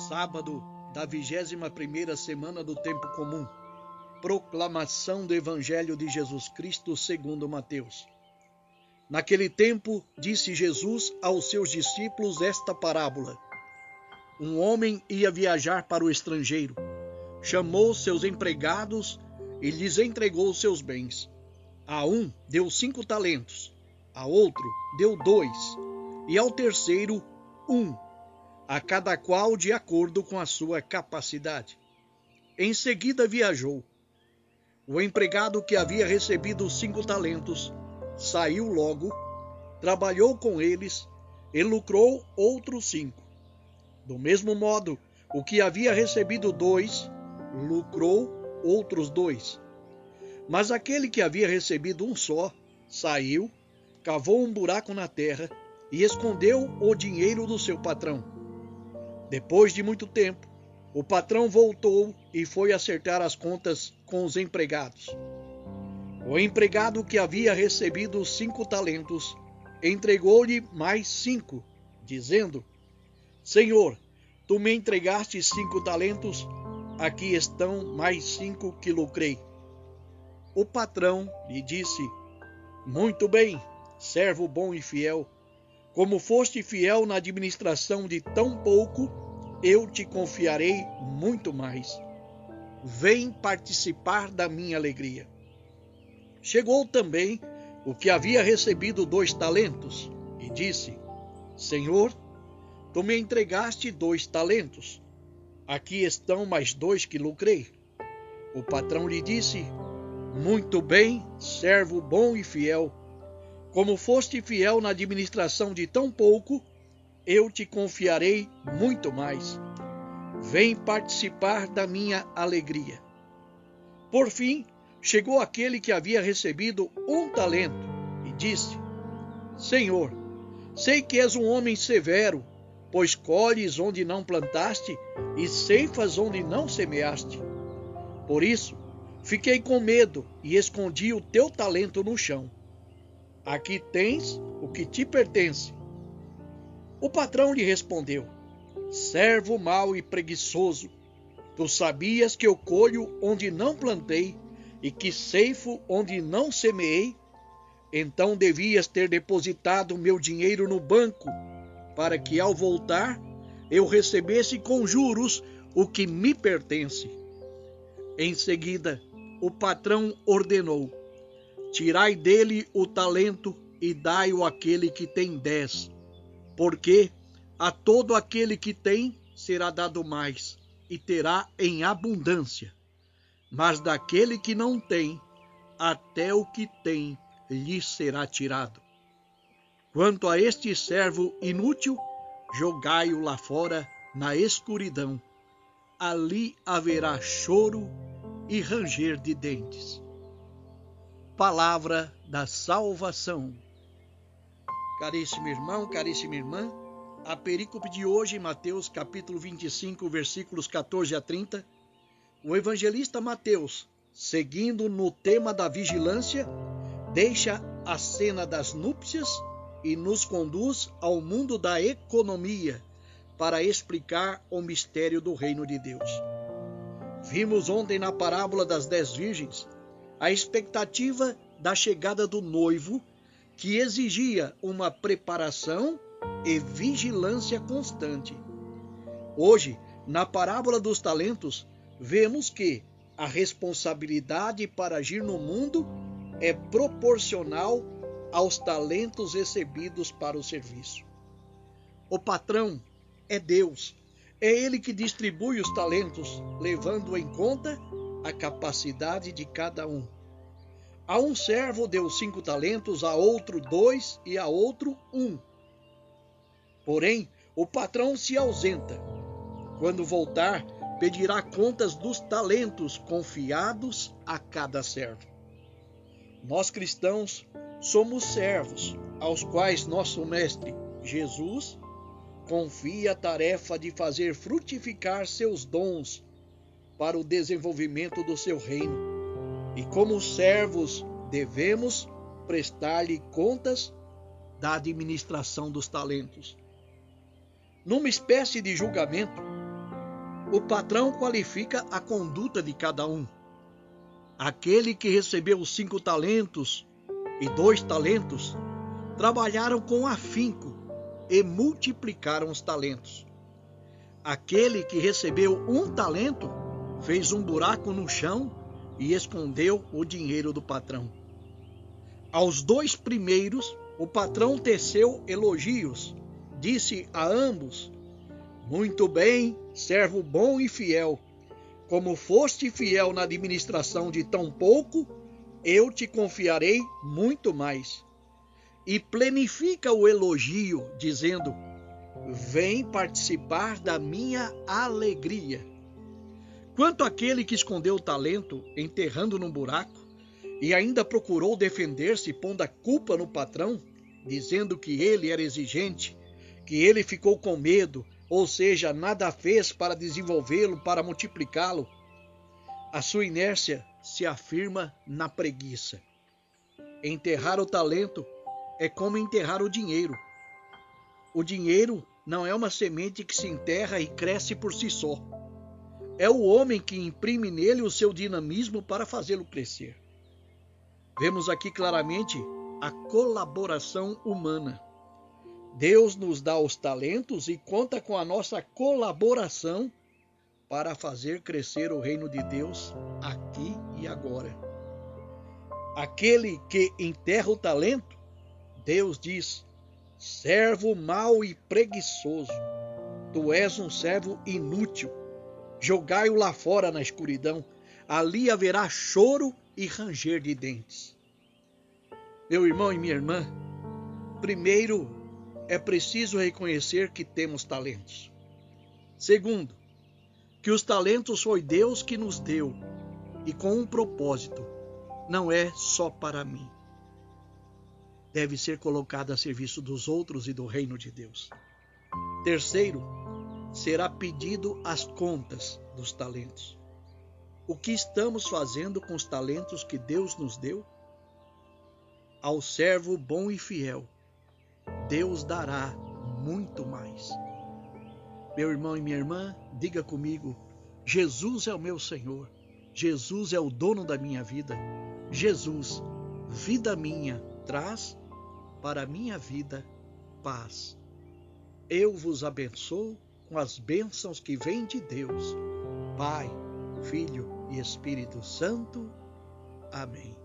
Sábado da 21ª semana do tempo comum. Proclamação do Evangelho de Jesus Cristo segundo Mateus. Naquele tempo, disse Jesus aos seus discípulos esta parábola. Um homem ia viajar para o estrangeiro. Chamou seus empregados e lhes entregou seus bens. A um deu 5 talentos, a outro deu 2, e ao terceiro 1, a cada qual de acordo com a sua capacidade. Em seguida viajou. O empregado que havia recebido os 5 talentos saiu logo, trabalhou com eles e lucrou outros 5. Do mesmo modo, o que havia recebido 2, lucrou outros 2. Mas aquele que havia recebido um só, saiu, cavou um buraco na terra e escondeu o dinheiro do seu patrão. Depois de muito tempo, o patrão voltou e foi acertar as contas com os empregados. O empregado que havia recebido os 5 talentos entregou-lhe mais 5, dizendo: Senhor, tu me entregaste 5 talentos, aqui estão mais 5 que lucrei. O patrão lhe disse: Muito bem, servo bom e fiel. Como foste fiel na administração de tão pouco, eu te confiarei muito mais. Vem participar da minha alegria. Chegou também o que havia recebido 2 talentos e disse: Senhor, tu me entregaste 2 talentos. Aqui estão mais 2 que lucrei. O patrão lhe disse: Muito bem, servo bom e fiel. Como foste fiel na administração de tão pouco, eu te confiarei muito mais. Vem participar da minha alegria. Por fim, chegou aquele que havia recebido 1 talento e disse: Senhor, sei que és um homem severo, pois colhes onde não plantaste e ceifas onde não semeaste. Por isso, fiquei com medo e escondi o teu talento no chão. Aqui tens o que te pertence. O patrão lhe respondeu: Servo mau e preguiçoso, tu sabias que eu colho onde não plantei e que ceifo onde não semeei? Então devias ter depositado meu dinheiro no banco, para que ao voltar eu recebesse com juros o que me pertence. Em seguida, o patrão ordenou: Tirai dele o talento e dai-o àquele que tem 10, porque a todo aquele que tem será dado mais, e terá em abundância. Mas daquele que não tem, até o que tem lhe será tirado. Quanto a este servo inútil, jogai-o lá fora na escuridão. Ali haverá choro e ranger de dentes. Palavra da salvação. Caríssimo irmão, caríssima irmã, a perícope de hoje, em Mateus capítulo 25, versículos 14 a 30, o evangelista Mateus, seguindo no tema da vigilância, deixa a cena das núpcias e nos conduz ao mundo da economia para explicar o mistério do reino de Deus. Vimos ontem na parábola das 10 virgens a expectativa da chegada do noivo, que exigia uma preparação e vigilância constante. Hoje, na parábola dos talentos, vemos que a responsabilidade para agir no mundo é proporcional aos talentos recebidos para o serviço. O patrão é Deus. É Ele que distribui os talentos, levando em conta a capacidade de cada um. A um servo deu 5 talentos, a outro 2 e a outro 1. Porém, o patrão se ausenta. Quando voltar, pedirá contas dos talentos confiados a cada servo. Nós cristãos somos servos, aos quais nosso Mestre, Jesus, confia a tarefa de fazer frutificar seus dons para o desenvolvimento do seu reino. E como servos, devemos prestar-lhe contas da administração dos talentos. Numa espécie de julgamento, o patrão qualifica a conduta de cada um. Aquele que recebeu 5 talentos e 2 talentos, trabalharam com afinco e multiplicaram os talentos. Aquele que recebeu 1 talento, fez um buraco no chão e escondeu o dinheiro do patrão. Aos 2 primeiros, o patrão teceu elogios, disse a ambos: muito bem, servo bom e fiel. Como foste fiel na administração de tão pouco, eu te confiarei muito mais. E plenifica o elogio, dizendo: vem participar da minha alegria. Quanto àquele que escondeu o talento, enterrando num buraco, e ainda procurou defender-se, pondo a culpa no patrão, dizendo que ele era exigente, que ele ficou com medo, ou seja, nada fez para desenvolvê-lo, para multiplicá-lo, a sua inércia se afirma na preguiça. Enterrar o talento é como enterrar o dinheiro. O dinheiro não é uma semente que se enterra e cresce por si só. É o homem que imprime nele o seu dinamismo para fazê-lo crescer. Vemos aqui claramente a colaboração humana. Deus nos dá os talentos e conta com a nossa colaboração para fazer crescer o reino de Deus aqui e agora. Aquele que enterra o talento, Deus diz: servo mau e preguiçoso, tu és um servo inútil. Jogai-o lá fora na escuridão, ali haverá choro e ranger de dentes. Meu irmão e minha irmã, primeiro, é preciso reconhecer que temos talentos. Segundo, que os talentos foi Deus que nos deu e com um propósito, não é só para mim. Deve ser colocado a serviço dos outros e do reino de Deus. Terceiro, será pedido as contas dos talentos. O que estamos fazendo com os talentos que Deus nos deu? Ao servo bom e fiel, Deus dará muito mais. Meu irmão e minha irmã, diga comigo: Jesus é o meu Senhor. Jesus é o dono da minha vida. Jesus, vida minha, traz para a minha vida paz. Eu vos abençoo com as bênçãos que vêm de Deus, Pai, Filho e Espírito Santo. Amém.